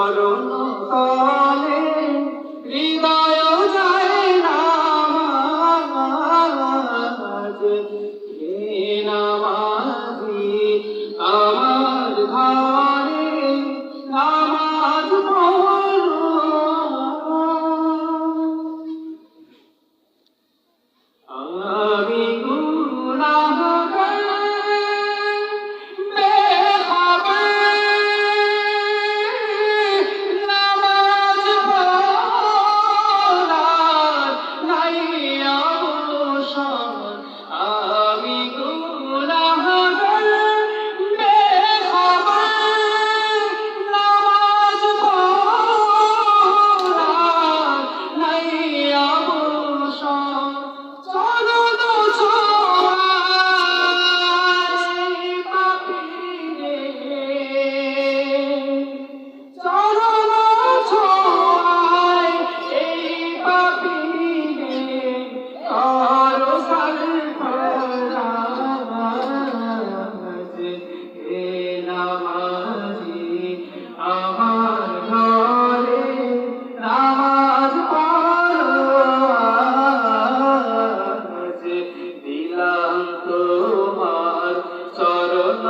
চরণ তলে হৃদয় যায় নামাজ হে নামাজি আমার ঘরে নামাজ পড়ো আমি গুনাহগার বেখবর নামাজ পড়ার নাই অবসর আমি গুনাহগার বেখবর নামাজ পড়ার নাই অবসর চরণ ছোঁয়ায় পাপিরে চরণ ছোঁয়ায় এই পাপিরে করো সরফরাজ হে নামাজি আমার ঘরে নামাজ দিলাম তোমার চরণ